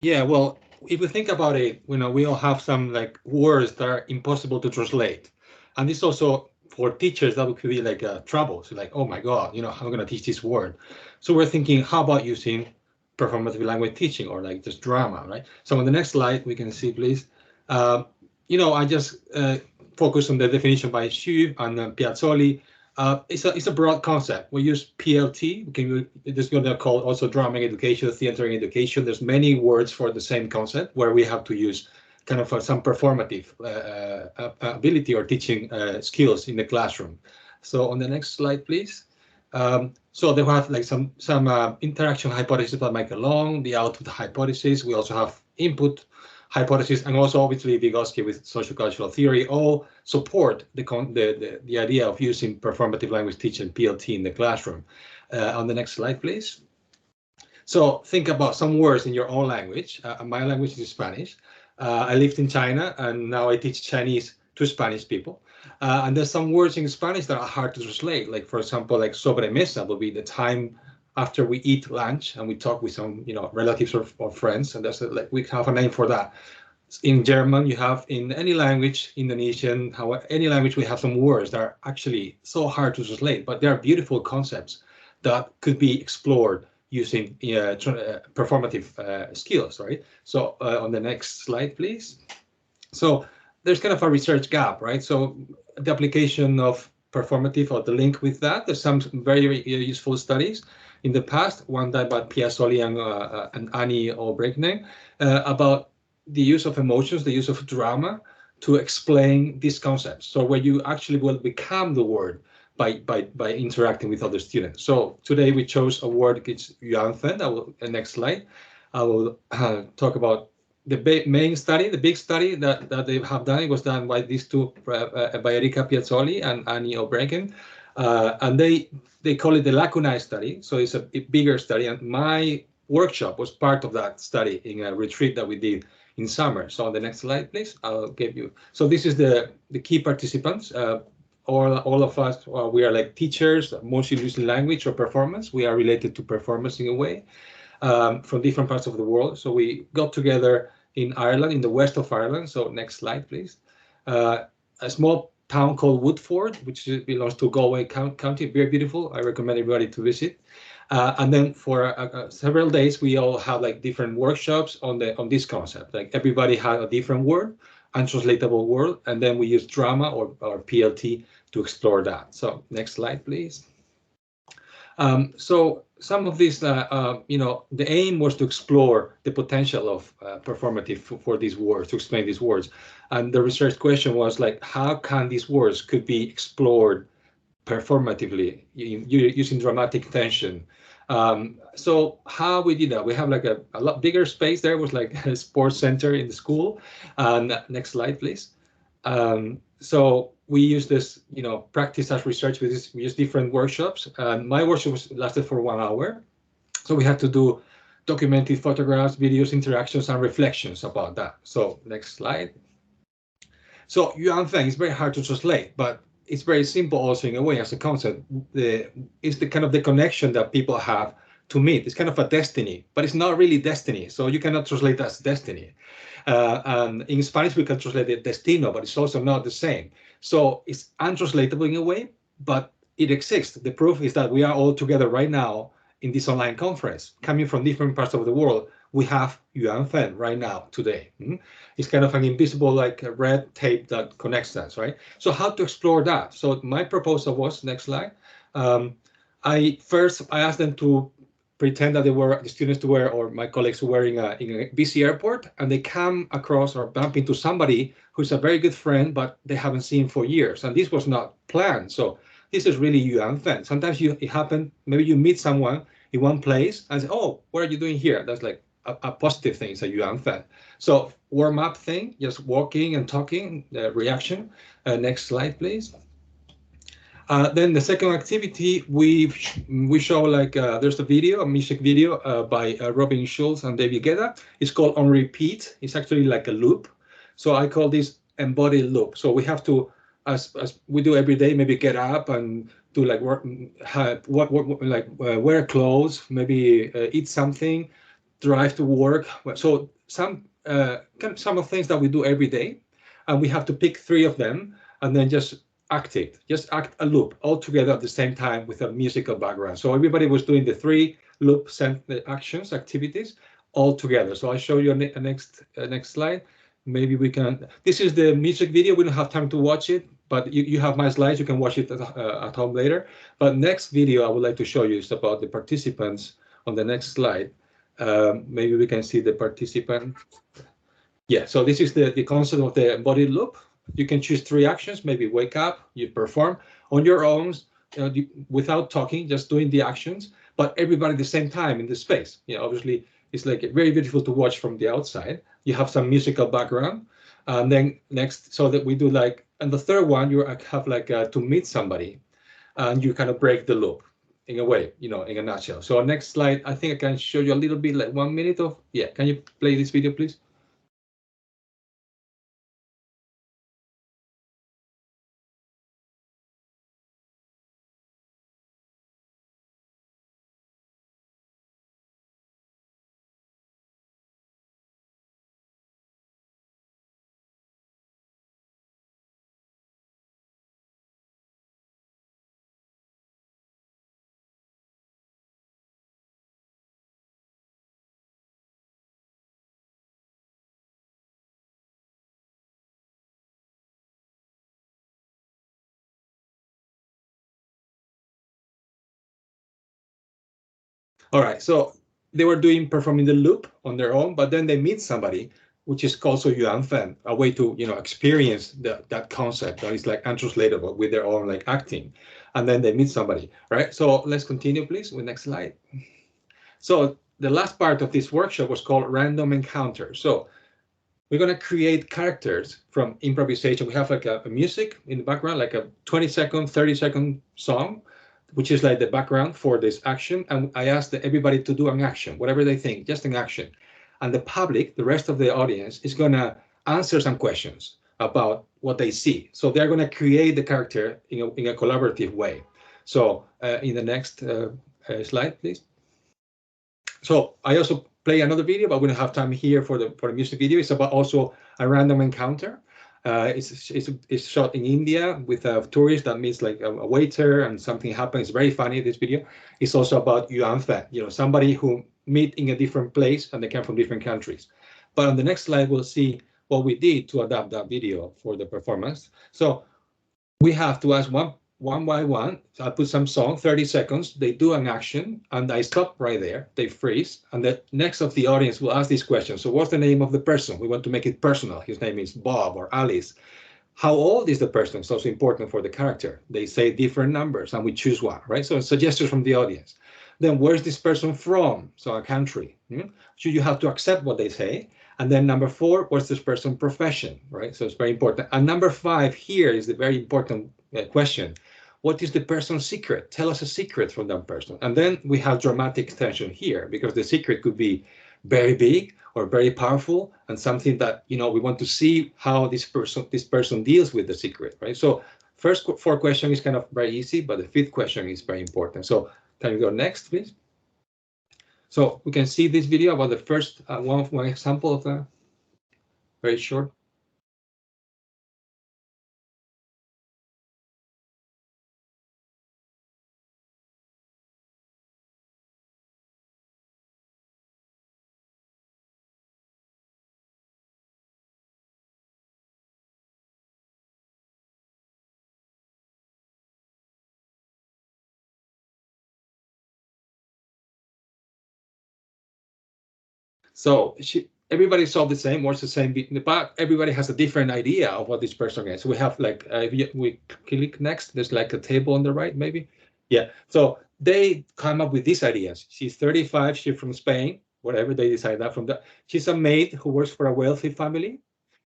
Yeah, well, if we think about it, we all have some like words that are impossible to translate. And this also for teachers, that could be like trouble. So like, oh my God, how am I going to teach this word? So we're thinking, how about using performative language teaching or like just drama, right? So on the next slide, we can see, please. Uh, I just focus on the definition by Schewe and Piazzoli. It's a broad concept. We use PLT. This is going to call also drumming education, theater education. There's many words for the same concept where we have to use kind of some performative ability or teaching skills in the classroom. So on the next slide, please. So they have like some interaction hypothesis by Michael Long, the output hypothesis. We also have input hypothesis, and also obviously Vygotsky with sociocultural theory all support the idea of using performative language teaching (PLT) in the classroom. On the next slide, please. So think about some words in your own language. My language is Spanish. I lived in China, and now I teach Chinese to Spanish people. And there's some words in Spanish that are hard to translate. Like, for example, like sobremesa will be the time after we eat lunch and we talk with some, relatives or friends. And that's like we have a name for that. In German, you have in any language, Indonesian, any language, we have some words that are actually so hard to translate, but they are beautiful concepts that could be explored using performative skills, right? So on the next slide, please. So there's kind of a research gap, right? So the application of performative or the link with that, there's some very useful studies in the past, one done by Piazzoli and Annie Obrechtner about the use of emotions, the use of drama to explain these concepts. So where you actually will become the word by interacting with other students. So today we chose a word, it's Yuanfen. Next slide. I will talk about the main study, the big study that they have done. It was done by these two, by Erika Piazzoli and Annie Obrechtner. And they call it the lacunae study. So it's a bigger study. And my workshop was part of that study in a retreat that we did in summer. So on the next slide, please, I'll give you. So this is the key participants. All of us, we are like teachers, mostly using language or performance. We are related to performance in a way from different parts of the world. So we got together in Ireland, in the west of Ireland. So next slide, please. A small town called Woodford, which belongs to Galway County, very beautiful. I recommend everybody to visit. And then for several days, we all have like different workshops on this concept. Like everybody had a different word, untranslatable word, and then we use drama or PLT to explore that. So next slide, please. So some of these, the aim was to explore the potential of performative for these words, to explain these words. And the research question was like, how can these words could be explored performatively using dramatic tension? So how we did that, we have like a lot bigger space there, was like a sports center in the school. And next slide, please. So we use this, practice as research. We use different workshops. And my workshop lasted for 1 hour. So we had to do documented photographs, videos, interactions, and reflections about that. So next slide. So Yuanfen is very hard to translate, but it's very simple also in a way as a concept. It's the kind of the connection that people have to meet. It's kind of a destiny, but it's not really destiny. So you cannot translate that as destiny. And in Spanish, we can translate it destino, but it's also not the same. So it's untranslatable in a way, but it exists. The proof is that we are all together right now in this online conference, coming from different parts of the world. We have Yuanfen right now, today. It's kind of an invisible, like a red tape that connects us, right? So how to explore that? So my proposal was, next slide. I asked them to pretend that the students were, or my colleagues were in a busy airport, and they come across or bump into somebody who's a very good friend, but they haven't seen for years. And this was not planned. So this is really Yuanfen. Sometimes it happened, maybe you meet someone in one place and say, oh, what are you doing here? That's like a positive thing, it's a Yuanfen. So warm up thing, just walking and talking, reaction. Next slide, please. Then the second activity, we show like there's a video, a music video by Robin Schulz and David Guetta. It's called On Repeat. It's actually like a loop. So I call this embodied loop. So we have to, as we do every day, maybe get up and do like work, wear clothes, maybe eat something, drive to work. So some of things that we do every day, and we have to pick 3 of them and then just act it. Just act a loop all together at the same time with a musical background. So everybody was doing the 3 loop actions, activities all together. So I show you a next slide. Maybe we can. This is the music video. We don't have time to watch it, but you have my slides. You can watch it at home later. But next video I would like to show you is about the participants on the next slide. Maybe we can see the participant. Yeah, so this is the concept of the embodied loop. You can choose 3 actions, maybe wake up, you perform on your own, without talking, just doing the actions, but everybody at the same time in the space. Obviously, it's like very beautiful to watch from the outside. You have some musical background. And then next, so that we do like, and the third one, you have like to meet somebody, and you kind of break the loop in a way, in a nutshell. So next slide, I think I can show you a little bit, like 1 minute of, yeah, can you play this video, please? All right, so they were performing the loop on their own, but then they meet somebody, which is also Yuanfen, a way to experience that concept that is like untranslatable with their own like acting, and then they meet somebody, right? So let's continue, please, with next slide. So the last part of this workshop was called random encounter. So we're going to create characters from improvisation. We have like a music in the background, like a 20-second, 30-second song, which is like the background for this action. And I asked everybody to do an action, whatever they think, just an action. And the public, the rest of the audience, is going to answer some questions about what they see. So they're going to create the character in a collaborative way. So in the next slide, please. So I also play another video, but we don't have time here for the music video. It's about also a random encounter. It's shot in India with a tourist that meets like a waiter, and something happens. It's very funny, this video. It's also about Yuanfen, somebody who meet in a different place and they come from different countries. But on the next slide, we'll see what we did to adapt that video for the performance. So we have to ask one by one. So I put some song, 30 seconds, they do an action, and I stop right there, they freeze, and the next of the audience will ask this question. So what's the name of the person? We want to make it personal. His name is Bob or Alice. How old is the person? It's also important for the character. They say different numbers, and we choose one, right? So suggestions from the audience. Then where's this person from? So a country. So you have to accept what they say. And then number 4, what's this person's profession, right? So it's very important. And number 5 here is the very important question. What is the person's secret? Tell us a secret from that person. And then we have dramatic tension here, because the secret could be very big or very powerful, and something that we want to see how this person deals with the secret, right? So first 4 questions is kind of very easy, but the 5th question is very important. So can you go next, please? So we can see this video about the first one example of that. Very short. So everybody saw the same, watched the same, but everybody has a different idea of what this person is. So we have like, we click next, there's like a table on the right, maybe. Yeah, so they come up with these ideas. She's 35, she's from Spain, whatever they decide that from that. She's a maid who works for a wealthy family.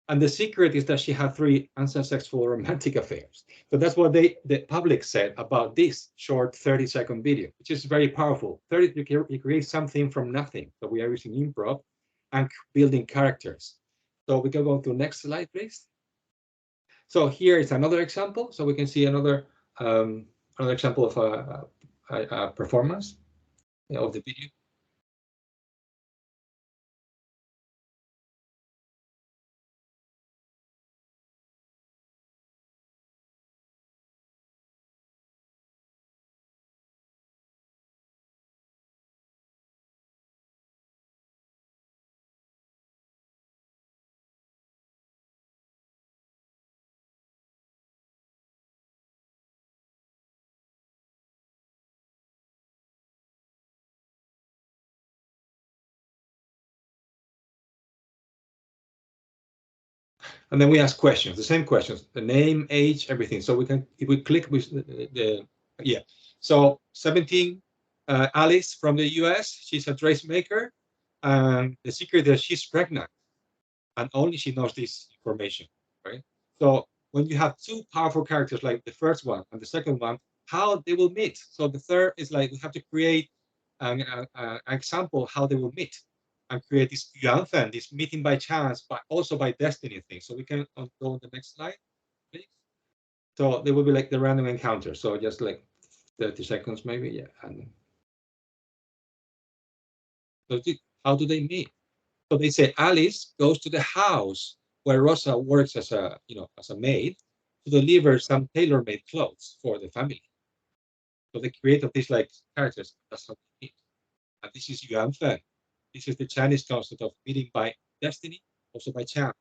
And the secret is that she had 3 unsuccessful romantic affairs. So that's what the public said about this short 30-second video, which is very powerful. You create something from nothing. So we are using improv and building characters. So we can go to the next slide, please. So here is another example. So we can see another example of a performance of the video. And then we ask questions, the same questions, the name, age, everything. So we can, if we click with yeah. So 17, Alice from the US, she's a dressmaker. And the secret is she's pregnant, and only she knows this information, right? So when you have two powerful characters like the first one and the second one, how they will meet. So the third is like we have to create an example how they will meet and create this Yuanfen, this meeting by chance, but also by destiny thing. So we can go on the next slide, please. So they will be like the random encounter. So just like 30 seconds maybe, yeah. And so how do they meet? So they say Alice goes to the house where Rosa works as a, as a maid to deliver some tailor-made clothes for the family. So they create of these like characters. That's how they meet. And this is Yuanfen. This is the Chinese concept of meeting by destiny, also by chance.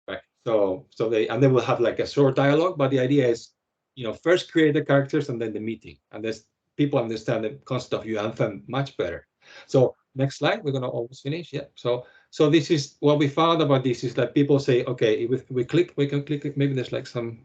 Right. So they will have like a short dialogue, but the idea is, first create the characters and then the meeting. And there's people understand the concept of Yuanfen much better. So next slide, we're gonna almost finish. Yeah. So this is what we found about this is that people say, okay, if we click, we can click it. Maybe there's like some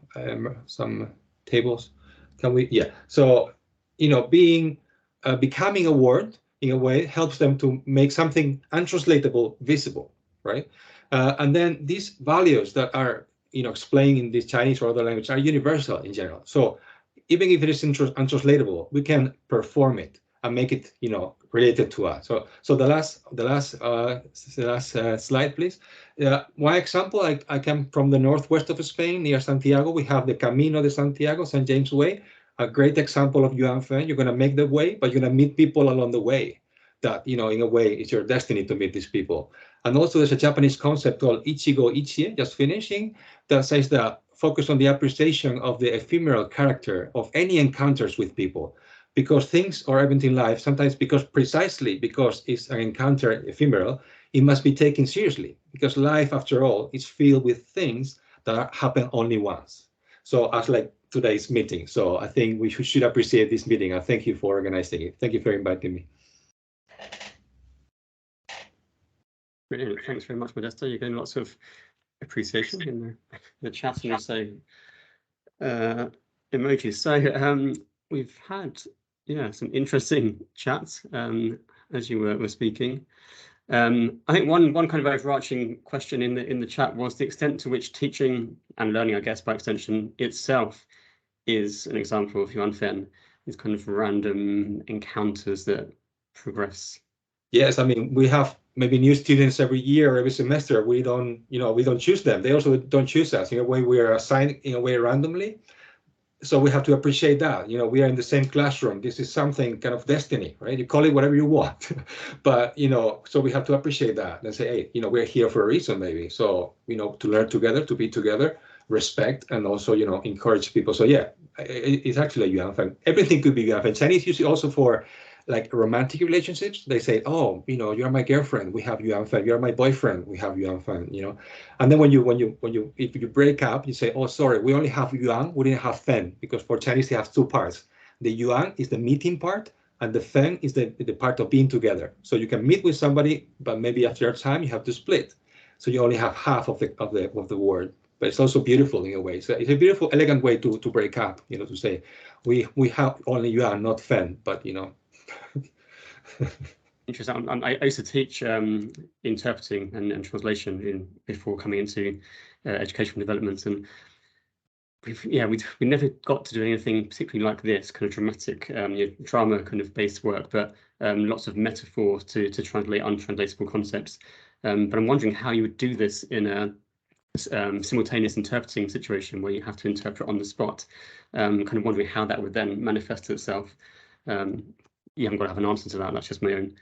tables. Can we? Yeah. So becoming a word in a way helps them to make something untranslatable visible, right? And then these values that are explained in this Chinese or other language are universal in general. So even if it is untranslatable, we can perform it and make it related to us. So the last slide, please. One example, I come from the northwest of Spain near Santiago. We have the Camino de Santiago, St. James Way, a great example of Yuanfen. You're going to make the way, but you're going to meet people along the way. That in a way it's your destiny to meet these people. And also there's a Japanese concept called ichigo ichie, just finishing, that says that focus on the appreciation of the ephemeral character of any encounters with people, because things or event in life sometimes precisely because it's an encounter ephemeral, it must be taken seriously, because life after all is filled with things that happen only once. So as like today's meeting, so I think we should appreciate this meeting, and thank you for organizing it. Thank you for inviting me. Brilliant. Thanks very much, Modesto. You're getting lots of appreciation in the chat and also emojis. So we've had some interesting chats as you were speaking. I think one kind of overarching question in the chat was the extent to which teaching and learning, I guess by extension, itself is an example of Yuanfen, these kind of random encounters that progress. Yes, I mean, we have maybe new students every year, every semester. We don't choose them. They also don't choose us. In a way, we are assigned in a way randomly. So we have to appreciate that. We are in the same classroom. This is something kind of destiny, right? You call it whatever you want, but so we have to appreciate that and say, hey, we're here for a reason, maybe. So to learn together, to be together, respect, and also encourage people. So yeah, it's actually a Yuanfen. Everything could be Yuanfen. Chinese use it also for like romantic relationships. They say, oh, you're my girlfriend, we have Yuanfen. You're my boyfriend, we have Yuanfen. And then if you break up, you say, oh, sorry, we only have Yuan, we didn't have Fen, because for Chinese it has two parts. The Yuan is the meeting part, and the Fen is the part of being together. So you can meet with somebody, but maybe after a time you have to split. So you only have half of the word. But it's also beautiful in a way. So it's a beautiful, elegant way to break up. To say we have only Yuan, not Fen, but Interesting. I used to teach interpreting and translation before coming into educational development, and we never got to do anything particularly like this kind of dramatic drama kind of based work, but lots of metaphor to translate untranslatable concepts. But I'm wondering how you would do this in a simultaneous interpreting situation where you have to interpret on the spot. Kind of wondering how that would then manifest itself. You haven't got to have an answer to that. That's just my own.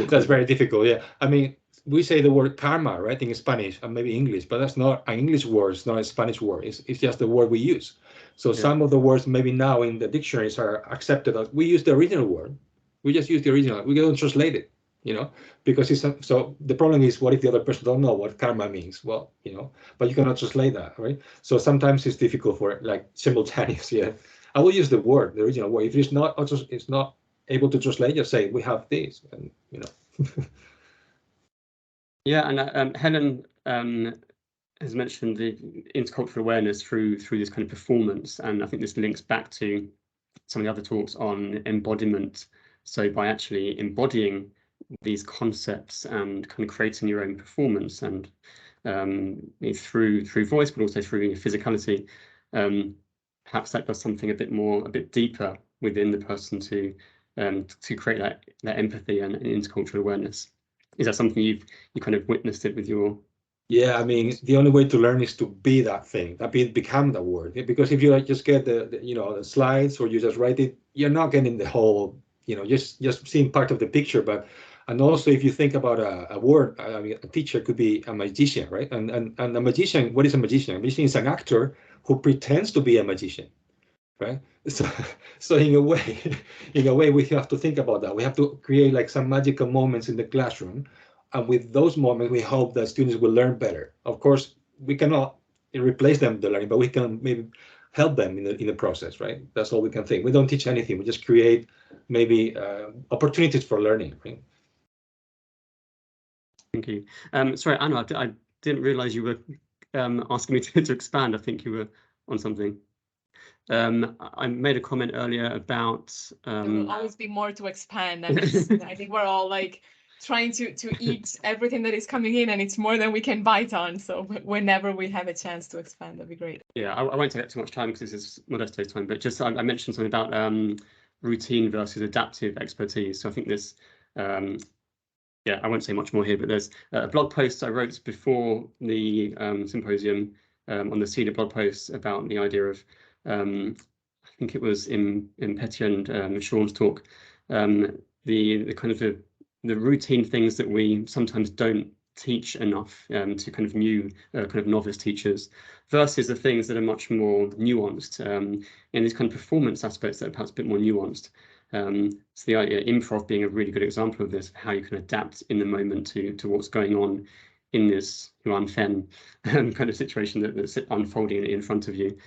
That's very difficult. Yeah, I mean, we say the word karma, right, in Spanish and maybe English, but that's not an English word. It's not a Spanish word. It's just the word we use. So some of the words maybe now in the dictionaries are accepted as we use the original word. We just use the original. We don't translate it. Because so the problem is, what if the other person don't know what karma means? Well, but you cannot translate that, right? So sometimes it's difficult for like simultaneous. Yeah, I will use the word, the original word. If it's not able to translate, just say we have this, and Yeah, and Helen has mentioned the intercultural awareness through this kind of performance, and I think this links back to some of the other talks on embodiment. So by actually embodying these concepts and kind of creating your own performance, and through voice, but also through your physicality, perhaps that does something a bit deeper within the person to create that empathy and intercultural awareness. Is that something you kind of witnessed it with your? Yeah, I mean, the only way to learn is to be that thing, become the word. Because if you like just get the slides, or you just write it, you're not getting the whole, just seeing part of the picture. And also, if you think about a word, I mean, a teacher could be a magician, right? And a magician, what is a magician? A magician is an actor who pretends to be a magician, right? So in a way, we have to think about that. We have to create like some magical moments in the classroom. And with those moments, we hope that students will learn better. Of course, we cannot replace them the learning, but we can maybe help them in the process, right? That's all we can think. We don't teach anything. We just create maybe opportunities for learning, right? Thank you. Sorry, Anna, I didn't realize you were asking me to expand. I think you were on something. I made a comment earlier about there will always be more to expand, and I think we're all like trying to eat everything that is coming in, and it's more than we can bite on. So whenever we have a chance to expand, that'd be great. Yeah, I won't take up too much time because this is Modesto's time, but just I mentioned something about routine versus adaptive expertise. So I think this, yeah, I won't say much more here, but there's a blog post I wrote before the symposium on the senior blog post about the idea of, I think it was in Petya and Schön's talk, the kind of the routine things that we sometimes don't teach enough to kind of new kind of novice teachers, versus the things that are much more nuanced, and these kind of performance aspects that are perhaps a bit more nuanced. So the idea, improv being a really good example of this, how you can adapt in the moment to what's going on in this Yuanfen kind of situation that's unfolding in front of you.